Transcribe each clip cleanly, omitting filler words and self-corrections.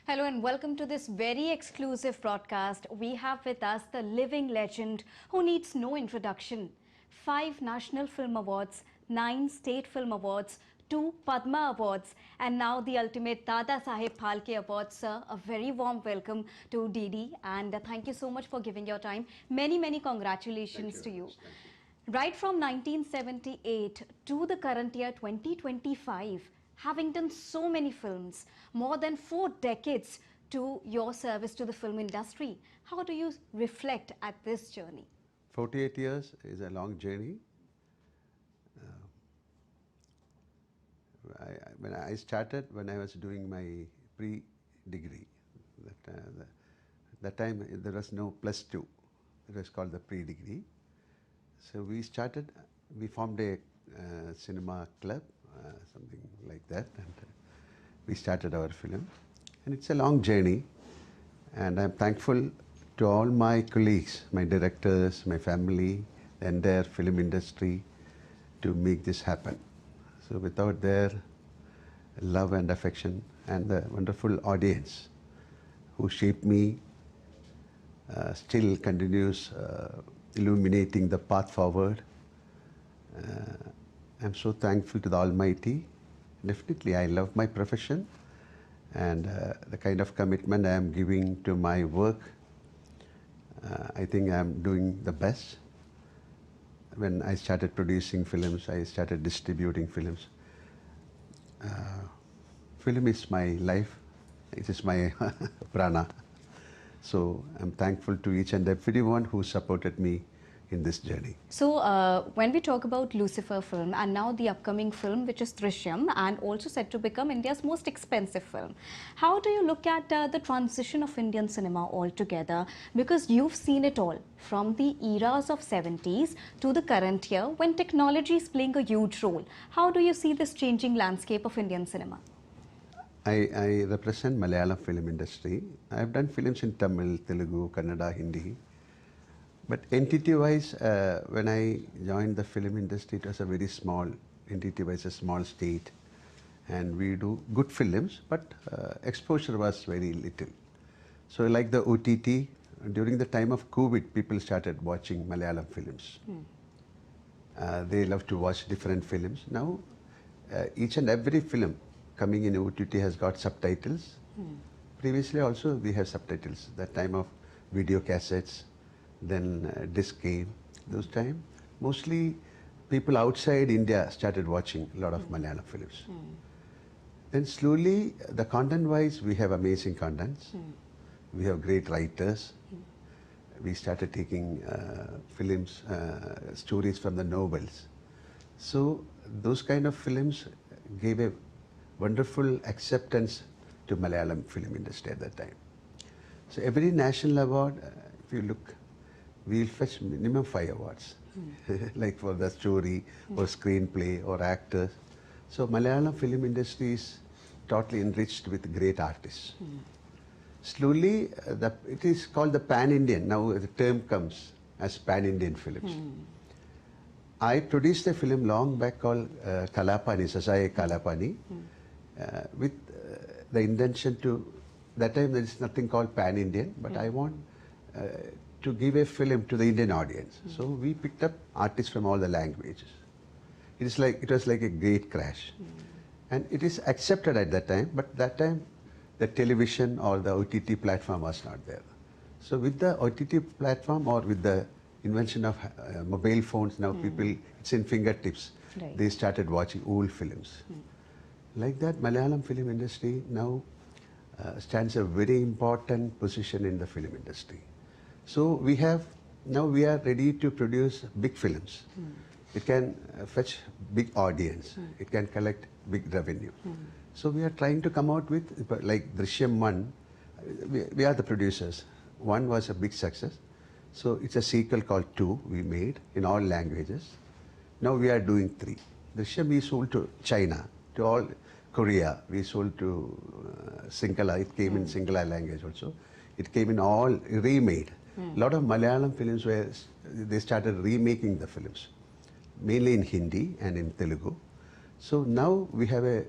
Hello and welcome to this very exclusive broadcast. We have with us the living legend who needs no introduction. 5 National Film Awards, 9 State Film Awards, 2 Padma Awards, and now the ultimate Dadasaheb Phalke Award. Sir, a very warm welcome to DD, and thank you so much for giving your time. Many congratulations to you. Right from 1978 to the current year 2025, having done so many films, more than 4 decades to your service to the film industry, how do you reflect at this journey? 48 years is a long journey. When I started, when I was doing my pre-degree, that time there was no +2. It was called the pre-degree. So we formed a cinema club, something like that, and we started our film. And it's a long journey, and I'm thankful to all my colleagues, my directors, my family, the entire film industry to make this happen. So without their love and affection and the wonderful audience who shaped me, still continues illuminating the path forward. I'm so thankful to the Almighty. Definitely, I love my profession and the kind of commitment I am giving to my work. I think I'm doing the best. When I started producing films, I started distributing films. Film is my life. It is my prana. So I'm thankful to each and everyone who supported me in this journey. So when we talk about Lucifer film and now the upcoming film which is Drishyam and also set to become India's most expensive film, how do you look at the transition of Indian cinema altogether? Because you've seen it all from the eras of 70s to the current year when technology is playing a huge role. How do you see this changing landscape of Indian cinema? I represent Malayalam film industry. I have done films in Tamil, Telugu, Kannada, Hindi. But entity-wise, when I joined the film industry, it was a very small entity-wise, a small state, and we do good films, but exposure was very little. So like the OTT, during the time of COVID, people started watching Malayalam films. They love to watch different films. Now, each and every film coming in OTT has got subtitles. Previously also we have subtitles. That time of video cassettes, then disc came. Those time, mostly people outside India started watching a lot of Malayalam films. Then slowly, the content-wise, we have amazing contents. We have great writers. We started taking films, stories from the novels. So those kind of films gave a wonderful acceptance to Malayalam film industry at that time. So every national award, if you look, we'll fetch minimum 5 awards, like for the story or screenplay or actors. So Malayalam film industry is totally enriched with great artists. Slowly, it is called the pan-Indian. Now the term comes as pan-Indian films. I produced a film long back called Kalapani, Sasai Kalapani, with the intention to, that time there is nothing called pan-Indian, but I want to give a film to the Indian audience. So we picked up artists from all the languages. It was like a great crash. And it is accepted at that time, but that time the television or the OTT platform was not there. So with the OTT platform or with the invention of mobile phones, now people, it's in fingertips. Right. They started watching old films. Like that, Malayalam film industry now stands a very important position in the film industry. So now we are ready to produce big films. It can fetch big audience. It can collect big revenue. So we are trying to come out with, like Drishyam 1, we are the producers. 1 was a big success. So it's a sequel called 2 we made in all languages. Now we are doing 3. Drishyam we sold to China, to all Korea. We sold to Sinhala. It came in Sinhala language also. It came in all remade. A lot of Malayalam films they started remaking the films, mainly in Hindi and in Telugu. So now we have a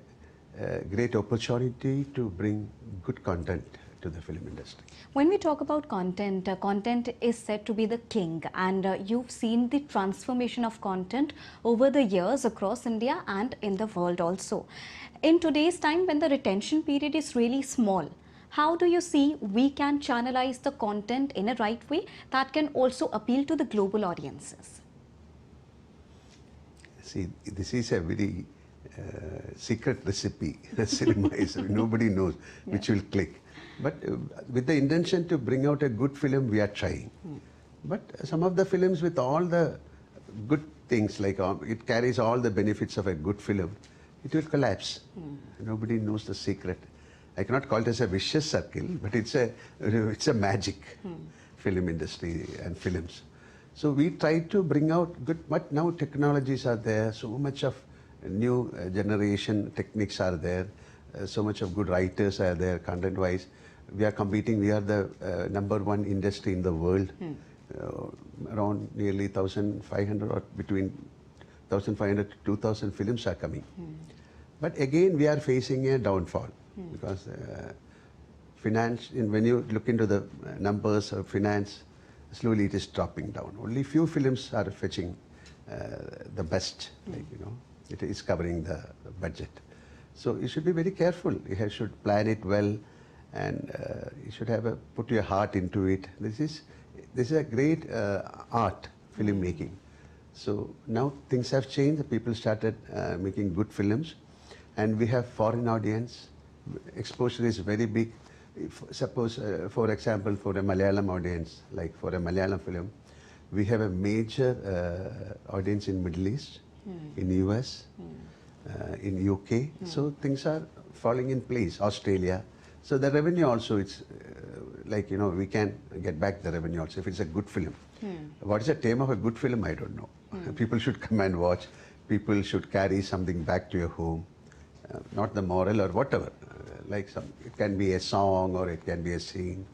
great opportunity to bring good content to the film industry. When we talk about content, content is said to be the king, and you've seen the transformation of content over the years across India and in the world also. In today's time, when the retention period is really small, how do you see we can channelize the content in a right way that can also appeal to the global audiences? See, this is a very secret recipe. Cinema is, nobody knows which will click. But with the intention to bring out a good film, we are trying. But some of the films with all the good things, like it carries all the benefits of a good film, it will collapse. Nobody knows the secret. I cannot call it as a vicious circle, but it's a magic, film industry and films. So we try to bring out good, but now technologies are there, so much of new generation techniques are there, so much of good writers are there content-wise. We are competing, we are the #1 industry in the world. Around nearly 1,500 or between 1,500 to 2,000 films are coming. But again, we are facing a downfall because finance, when you look into the numbers of finance, slowly it is dropping down. Only few films are fetching the best, like, it is covering the budget. So you should be very careful. You should plan it well, and you should put your heart into it. This is a great art, filmmaking. So now things have changed. People started making good films, and we have foreign audience. Exposure is very big. Suppose, for example, for a Malayalam audience, like for a Malayalam film, we have a major audience in Middle East, in US, in UK. So things are falling in place. Australia. So the revenue also, it's we can get back the revenue also if it's a good film. What is the theme of a good film? I don't know. People should come and watch. People should carry something back to your home, not the moral or whatever. It can be a song or it can be a scene.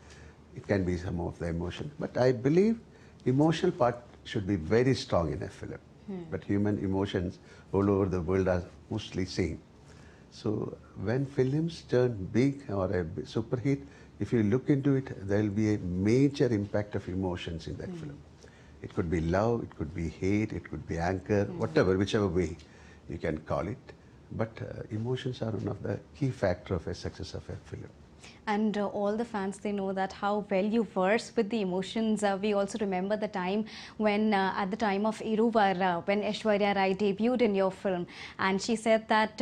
It can be some of the emotion. But I believe emotional part should be very strong in a film. But human emotions all over the world are mostly same. So when films turn big or a super hit, if you look into it, there will be a major impact of emotions in that film. It could be love, it could be hate, it could be anger, whatever, whichever way you can call it. But emotions are one of the key factor of a success of a film. And all the fans, they know that how well you verse with the emotions. We also remember the time when, at the time of Iruvar, when Aishwarya Rai debuted in your film, and she said that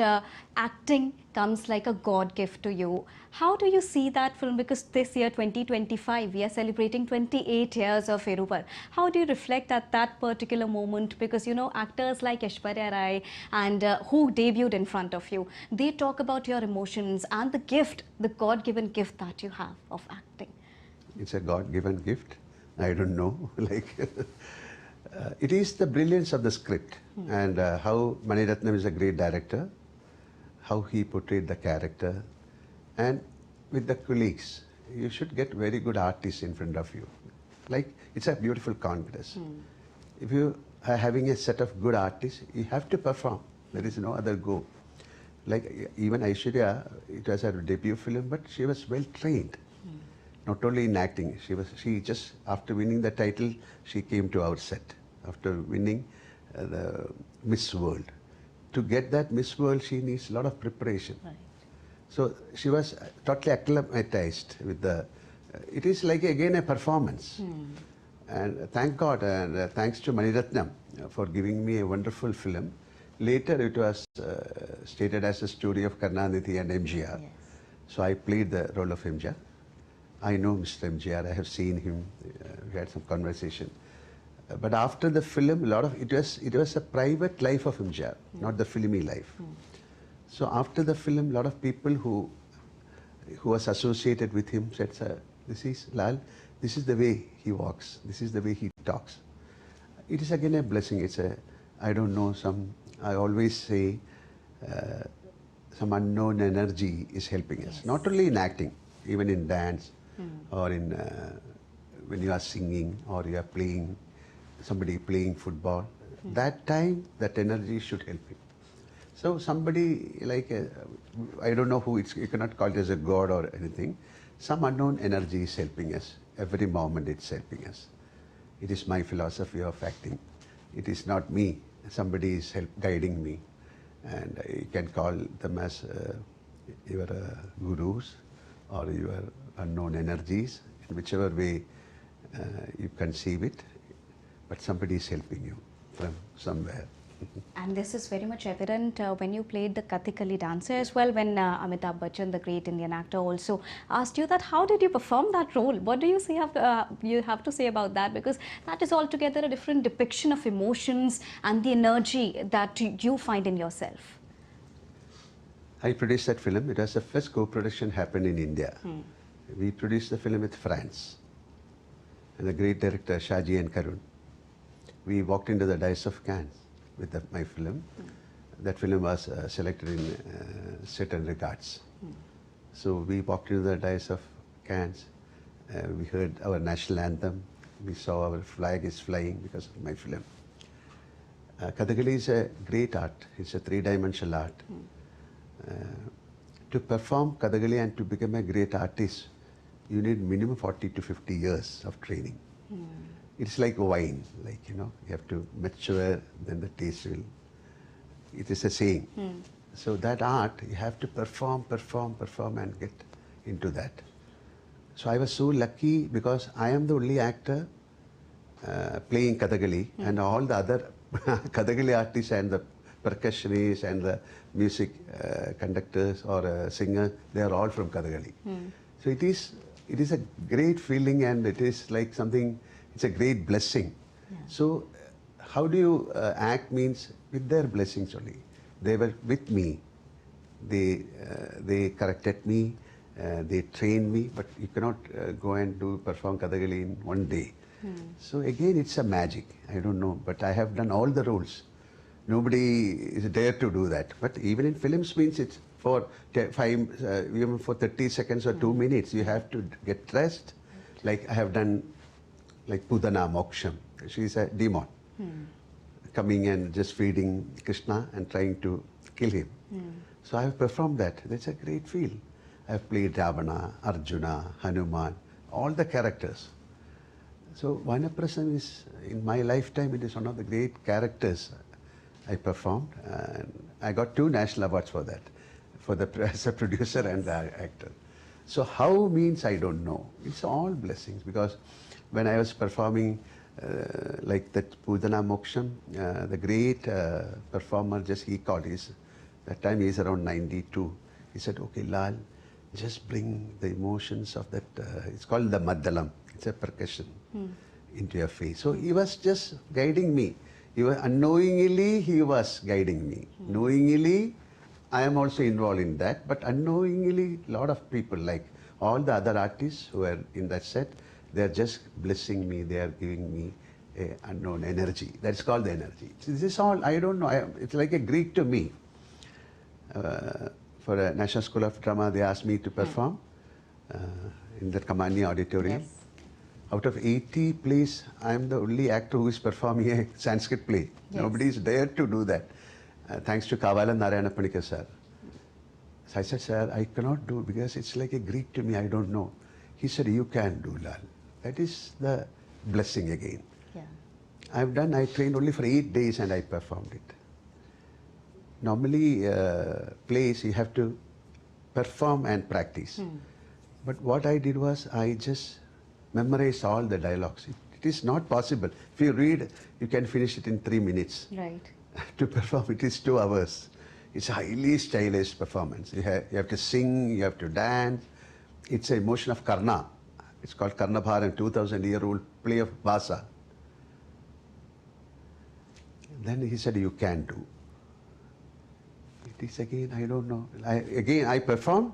acting comes like a God gift to you. How do you see that film? Because this year, 2025, we are celebrating 28 years of Iruvar. How do you reflect at that particular moment? Because, actors like Aishwarya Rai and who debuted in front of you, they talk about your emotions and the gift, the God-given gift that you have of acting. It's a God-given gift. I don't know. It is the brilliance of the script and how Mani Ratnam is a great director, how he portrayed the character, and with the colleagues. You should get very good artists in front of you. It's a beautiful congress. If you are having a set of good artists, you have to perform. There is no other go. Even Aishwarya, it was her debut film, but she was well trained. Not only in acting, she just, after winning the title, she came to our set. After winning the Miss World. To get that Miss World, she needs a lot of preparation. Right. So she was totally acclimatized with the, it is again a performance. And thank God and thanks to Mani Ratnam for giving me a wonderful film. Later it was stated as a story of Karnanidhi and MGR. Yes. So I played the role of MGR. I know Mr. MGR, I have seen him, we had some conversation. But after the film, it was a private life of MGR, not the filmy life. So after the film, a lot of people who was associated with him said, "Sir, this is Lal, this is the way he walks, this is the way he talks." It is again a blessing. I don't know, I always say, some unknown energy is helping us. Not only in acting, even in dance, or in when you are singing or you are playing, somebody playing football. That time, that energy should help you. So somebody like, I don't know who it's, you cannot call it as a god or anything. Some unknown energy is helping us. Every moment it's helping us. It is my philosophy of acting. It is not me. Somebody is guiding me. And you can call them as your gurus or your unknown energies, in whichever way you conceive it. But somebody is helping you from somewhere. And this is very much evident when you played the Kathakali dancer as well, when Amitabh Bachchan, the great Indian actor, also asked you that how did you perform that role? What do you say you have to say about that? Because that is altogether a different depiction of emotions and the energy that you find in yourself. I produced that film. It was the first co-production happened in India. We produced the film with France and the great director Shaji and Karun. We walked into the Dice of Cannes with my film. That film was selected in certain regards. So we walked into the Dice of Cannes. We heard our national anthem. We saw our flag is flying because of my film. Kathakali is a great art. It's a three-dimensional art. To perform Kathakali and to become a great artist, you need minimum 40 to 50 years of training. It's like wine, like, you have to mature, then the taste will, it is a saying. So that art, you have to perform and get into that. So I was so lucky because I am the only actor playing Kathakali and all the other Kathakali artists and the percussionists and the music conductors or singers, they are all from Kathakali. So it is a great feeling and it is like something, it's a great blessing. So how do you act means with their blessings only. They were with me. They corrected me, they trained me, but you cannot go and perform Kathakali in one day. So again, it's a magic. I don't know, but I have done all the roles. Nobody is dare to do that. But even in films means it's for even for 30 seconds or 2 minutes, you have to get dressed. Like I have done like Pudana Moksham. She's a demon coming and just feeding Krishna and trying to kill him. So I have performed that. That's a great feel. I have played Ravana, Arjuna, Hanuman, all the characters. So Vanaprasam is, in my lifetime, it is one of the great characters I performed. And I got 2 national awards for that, as a producer and the actor. So how means I don't know. It's all blessings because when I was performing like that Pudana Moksham, the great performer, just he called, that time he is around 92. He said, okay, Lal, just bring the emotions of that, it's called the Maddalam. It's a percussion into your face. So he was just guiding me. Unknowingly, he was guiding me. Knowingly, I am also involved in that, but unknowingly, a lot of people, like all the other artists who are in that set, they are just blessing me, they are giving me an unknown energy. That's called the energy. This is all, I don't know, it's like a Greek to me. For a National School of Drama, they asked me to perform in the Kamani Auditorium. Yes. Out of 80 plays, I am the only actor who is performing a Sanskrit play. Yes. Nobody is dared to do that. Thanks to Kavala Narayana Panikar sir. So I said, sir, I cannot do because it's like a Greek to me, I don't know. He said, you can do, Lal. That is the blessing again. Yeah. I trained only for 8 days and I performed it. Normally, plays, you have to perform and practice. But what I did was, I just memorized all the dialogues. It is not possible. If you read, you can finish it in 3 minutes. Right. To perform, it is 2 hours. It's a highly stylish performance. You have to sing, you have to dance. It's an emotion of Karna. It's called Karna Bharan, 2,000-year-old play of Vasa. Then he said, you can do. It is again, I don't know. I performed,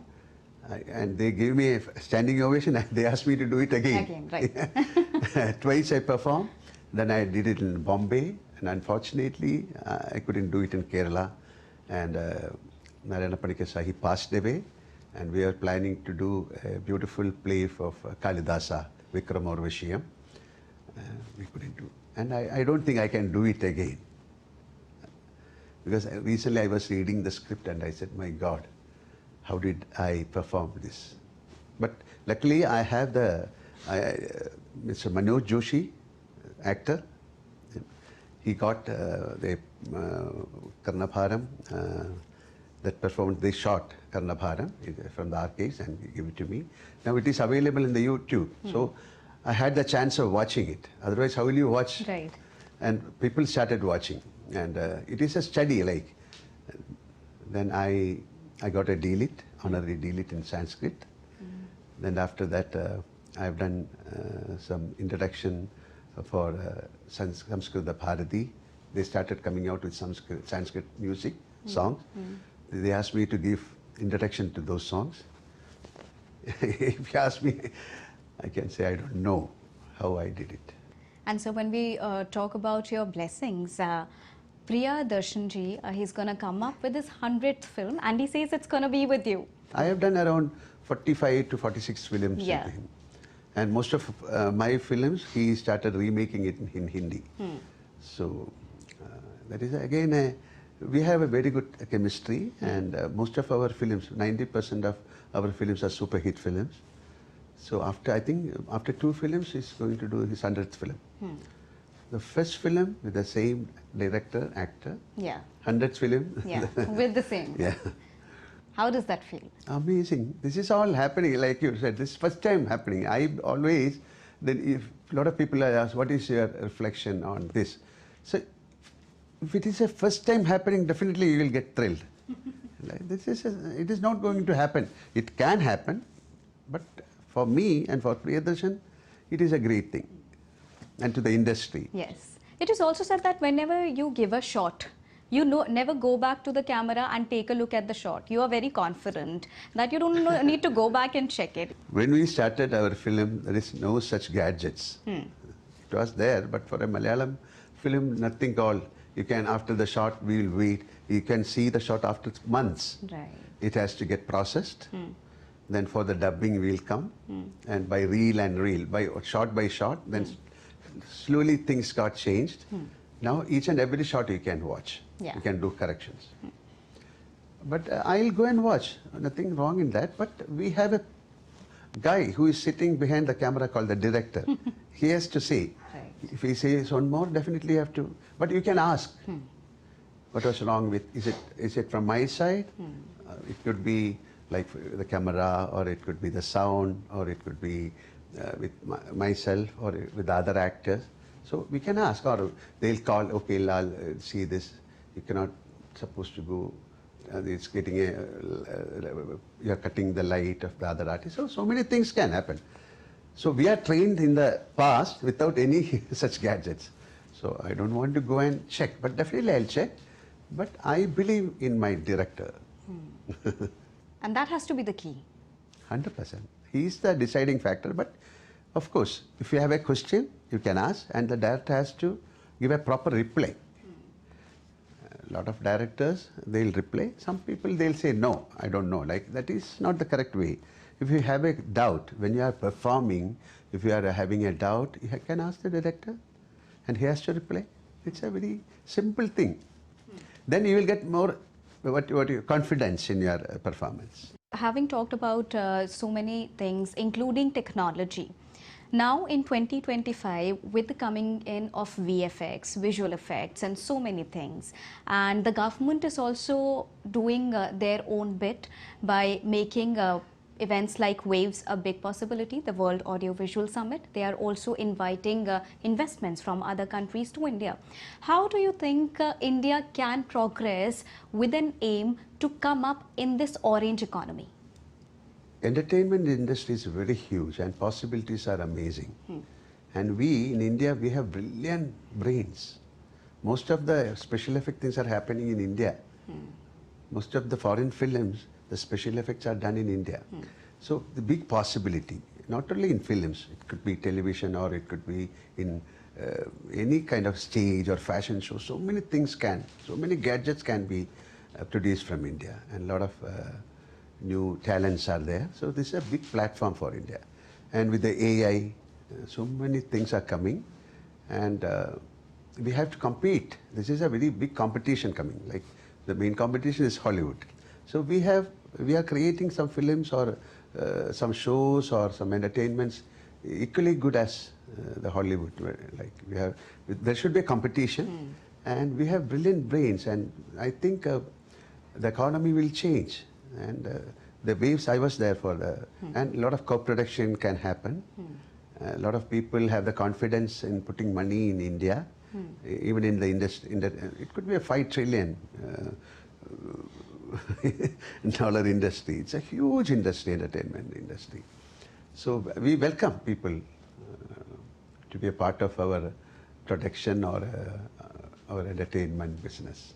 and they gave me a standing ovation, and they asked me to do it again. Again, right. Twice I performed. Then I did it in Bombay, and unfortunately, I couldn't do it in Kerala. And Narayana Panikar Sahi passed away, and we are planning to do a beautiful play of Kalidasa, Vikramorvashiyam. We couldn't do. And I don't think I can do it again. Because recently I was reading the script and I said, my God, how did I perform this? But luckily I have Mr. Manoj Joshi, actor. He got the Karnabharam, that performance, they shot Karnabharam from the archives and gave it to me. Now it is available in the YouTube. So I had the chance of watching it. Otherwise, how will you watch? Right. And people started watching. And it is a study, like. Then I got a DLit, honorary DLit in Sanskrit. Then after that, I've done some introduction for Samskrita Bharati. They started coming out with Sanskrit music, songs. They asked me to give introduction to those songs. If you ask me, I can say I don't know how I did it. And so when we talk about your blessings, Priya Darshanji, he's going to come up with his 100th film and he says it's going to be with you. I have done around 45 to 46 films with him. And most of my films, he started remaking it in Hindi. So that is again, we have a very good chemistry, and most of our films, 90% of our films are super hit films. So I think after 2 films, he's going to do his 100th film. The first film with the same director, actor. 100th film. With the same. How does that feel? Amazing. This is all happening, like you said, this is first time happening. I always, then if a lot of people are asked, what is your reflection on this? So if it is a first time happening, definitely you will get thrilled. Like, it is not going to happen. It can happen, but for me and for Priyadarshan, it is a great thing. And to the industry. Yes. It is also said that whenever you give a shot, you never go back to the camera and take a look at the shot. You are very confident that you don't need to go back and check it. When we started our film, there is no such gadgets. It was there, but for a Malayalam film, nothing called. You can, after the shot, we will wait. You can see the shot after months. Right. It has to get processed. Then for the dubbing, we'll come. And by reel and reel, by shot, then slowly things got changed. Now each and every shot you can watch. You can do corrections. But I'll go and watch. Nothing wrong in that. But we have a guy who is sitting behind the camera called the director. He has to say. If he says one more, definitely you have to. But you can ask. What was wrong with? Is it from my side? It could be like the camera, or it could be the sound, or it could be with myself or with other actors. So we can ask, or they'll call, okay, Lal, see this, you cannot supposed to go, it's getting you're cutting the light of the other artist. So many things can happen. So we are trained in the past without any such gadgets. So I don't want to go and check, but definitely I'll check. But I believe in my director. And that has to be the key. 100%. He is the deciding factor, but of course, if you have a question, you can ask, and the director has to give a proper reply. A lot of directors, they'll reply. Some people, they'll say, no, I don't know. Like, that is not the correct way. If you have a doubt, when you are performing, if you are having a doubt, you can ask the director, and he has to reply. It's a very simple thing. Then you will get more confidence in your performance. Having talked about so many things, including technology, now in 2025, with the coming in of VFX, visual effects, and so many things, and the government is also doing their own bit by making events like WAVES a big possibility, the World Audiovisual Summit. They are also inviting investments from other countries to India. How do you think India can progress with an aim to come up in this orange economy? Entertainment industry is very huge and possibilities are amazing. And we in India, we have brilliant brains. Most of the special effect things are happening in India. Most of the foreign films, the special effects are done in India. So the big possibility, not only in films, it could be television or it could be in any kind of stage or fashion show. So many things so many gadgets can be produced from India, and a lot of new talents are there. So this is a big platform for India. And with the AI, so many things are coming, and we have to compete. This is a very big competition coming. Like The main competition is Hollywood. So we are creating some films or some shows or some entertainments equally good as the Hollywood. Like there should be a competition, and we have brilliant brains, and I think the economy will change, and the waves, I was there for and a lot of co-production can happen. A lot of people have the confidence in putting money in India, even in the industry. It could be a $5 trillion dollar industry. It's a huge industry, entertainment industry. So we welcome people to be a part of our production or our entertainment business.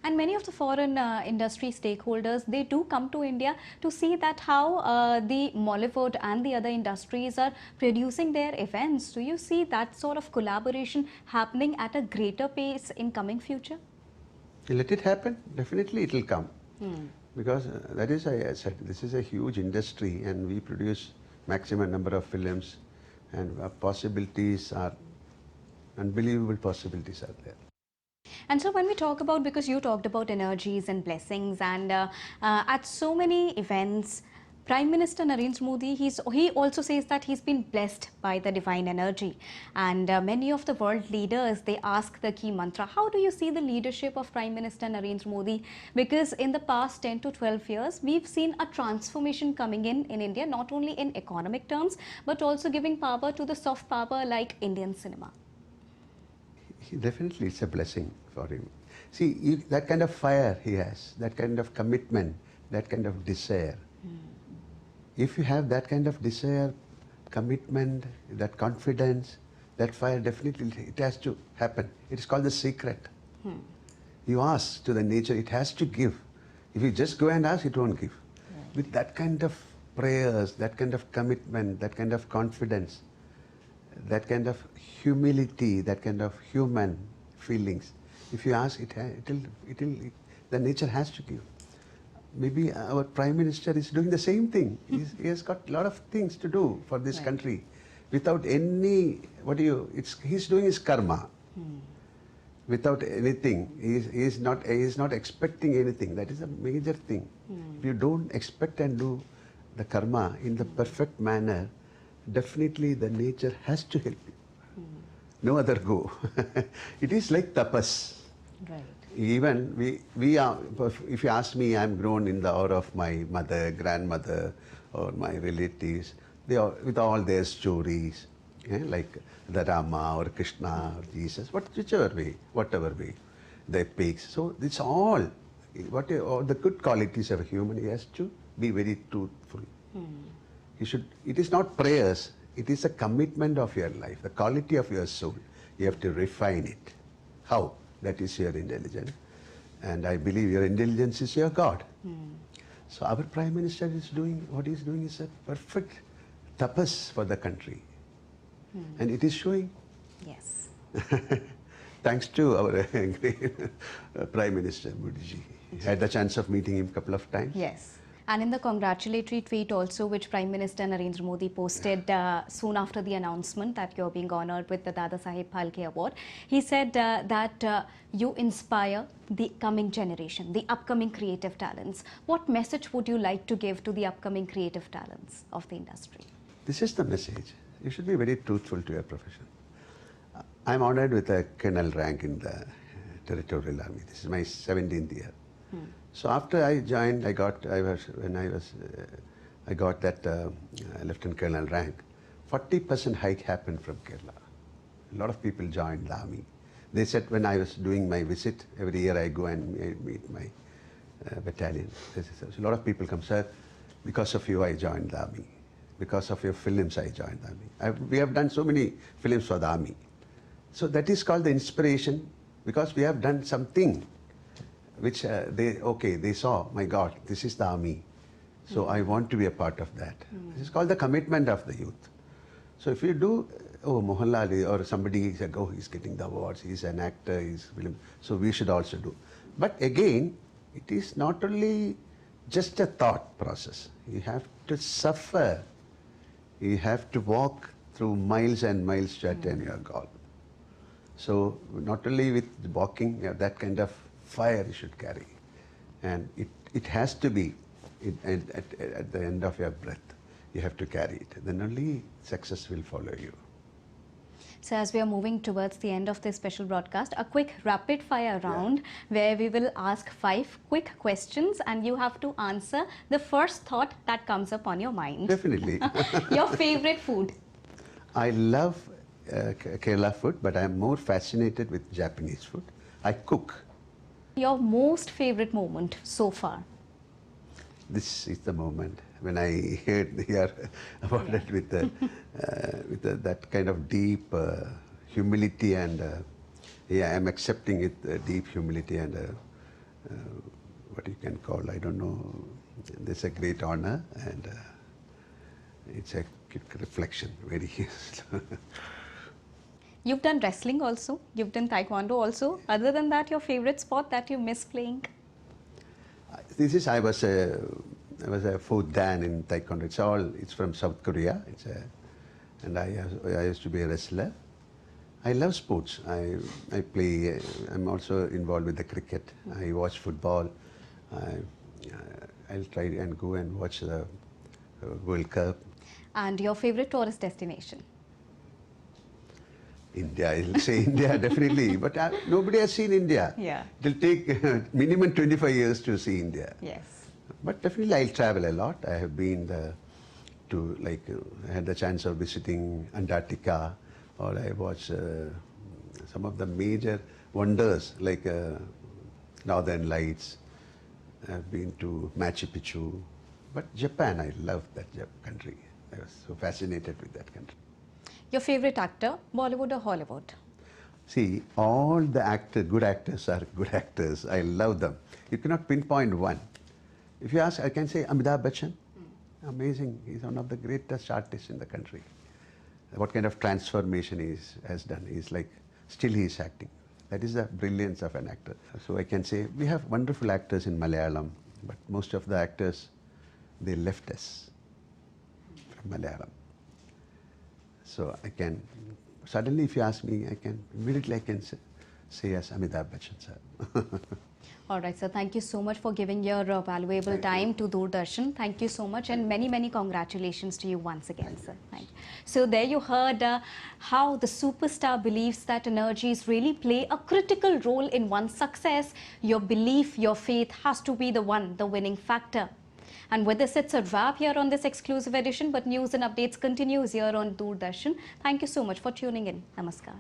And many of the foreign industry stakeholders, they do come to India to see that how the Mollywood and the other industries are producing their events. Do you see that sort of collaboration happening at a greater pace in coming future? Let it happen. Definitely it will come. Because that is, I said, this is a huge industry, and we produce maximum number of films, and our possibilities are, unbelievable possibilities are there. And so when we talk about, because you talked about energies and blessings, and at so many events, Prime Minister Narendra Modi, he also says that he's been blessed by the divine energy. And many of the world leaders, they ask the key mantra. How do you see the leadership of Prime Minister Narendra Modi? Because in the past 10 to 12 years, we've seen a transformation coming in India, not only in economic terms, but also giving power to the soft power like Indian cinema. Definitely, it's a blessing for him. See, that kind of fire he has, that kind of commitment, that kind of desire. If you have that kind of desire, commitment, that confidence, that fire, definitely it has to happen. It is called the secret. You ask to the nature, it has to give. If you just go and ask, it won't give. Right. With that kind of prayers, that kind of commitment, that kind of confidence, that kind of humility, that kind of human feelings, if you ask, the nature has to give. Maybe our Prime Minister is doing the same thing. He has got a lot of things to do for this country without any, he's doing his karma. Without anything. He is not expecting anything. That is a major thing. If you don't expect and do the karma in the perfect manner, definitely the nature has to help you. No other go. It is like tapas. Right. Even we are, if you ask me, I'm grown in the aura of my mother, grandmother, or my relatives. They are with all their stories, like the Rama or Krishna or Jesus, whichever way, whatever way, the epics. So it's all the good qualities of a human. He has to be very truthful. It is not prayers. It is a commitment of your life, the quality of your soul. You have to refine it. How? That is your intelligence. And I believe your intelligence is your God. So our Prime Minister is doing, what he's doing is a perfect tapas for the country. And it is showing. Yes. Thanks to our great Prime Minister Modi ji. I had the chance of meeting him a couple of times. Yes. And in the congratulatory tweet also, which Prime Minister Narendra Modi posted soon after the announcement that you're being honored with the Dadasaheb Phalke Award, he said that you inspire the coming generation, the upcoming creative talents. What message would you like to give to the upcoming creative talents of the industry? This is the message. You should be very truthful to your profession. I'm honored with a colonel rank in the Territorial Army. This is my 17th year. So after I joined, I got that Lieutenant Colonel rank. 40% hike happened from Kerala. A lot of people joined the army. They said when I was doing my visit, every year I go and meet my battalion. So a lot of people come, sir, because of you I joined the army. Because of your films I joined the army. We have done so many films for the army. So that is called the inspiration, because we have done something which they saw, my God, this is the army. So I want to be a part of that. This is called the commitment of the youth. So if you do, Mohanlal or somebody said, he's getting the awards, he's an actor, he's film, so we should also do. But again, it is not only just a thought process. You have to suffer. You have to walk through miles and miles to attain your goal. So not only with walking, that kind of fire you should carry. and it has to be at the end of your breath. You have to carry it. Then only success will follow you. So as we are moving towards the end of this special broadcast, a quick rapid fire round where we will ask 5 quick questions and you have to answer the first thought that comes up on your mind. Definitely. Your favorite food? I love Kerala food, but I am more fascinated with Japanese food. I cook. Your most favorite moment so far? This is the moment when I hear about it with that kind of deep humility and I'm accepting it, deep humility and what you can call, I don't know, this is a great honor and it's a reflection, very You've done wrestling also, you've done taekwondo also. Other than that, your favorite sport that you miss playing? I was a fourth dan in taekwondo. It's from South Korea. And I used to be a wrestler. I love sports. I play. I'm also involved with the cricket. I watch football. I'll try and go and watch the World Cup. And your favorite tourist destination? India, I'll say India definitely, but nobody has seen India. Yeah. It'll take minimum 25 years to see India. Yes. But definitely I'll travel a lot. I have been I had the chance of visiting Antarctica, or I watched some of the major wonders like Northern Lights. I've been to Machu Picchu. But Japan, I love that country. I was so fascinated with that country. Your favorite actor, Bollywood or Hollywood? See, all the good actors are good actors. I love them. You cannot pinpoint one. If you ask, I can say Amitabh Bachchan. Amazing. He's one of the greatest artists in the country. What kind of transformation he has done. Still he's acting. That is the brilliance of an actor. So I can say, we have wonderful actors in Malayalam, but most of the actors, they left us from Malayalam. So suddenly if you ask me, immediately I can say as Amitabh Bachchan sir. All right, sir. Thank you so much for giving your valuable time to Doordarshan. Thank you so much and many, many congratulations to you once again, sir. Thank you. So there you heard how the superstar believes that energies really play a critical role in one's success. Your belief, your faith has to be the winning factor. And with this, it's a wrap here on this exclusive edition, but news and updates continues here on Doordarshan. Thank you so much for tuning in. Namaskar.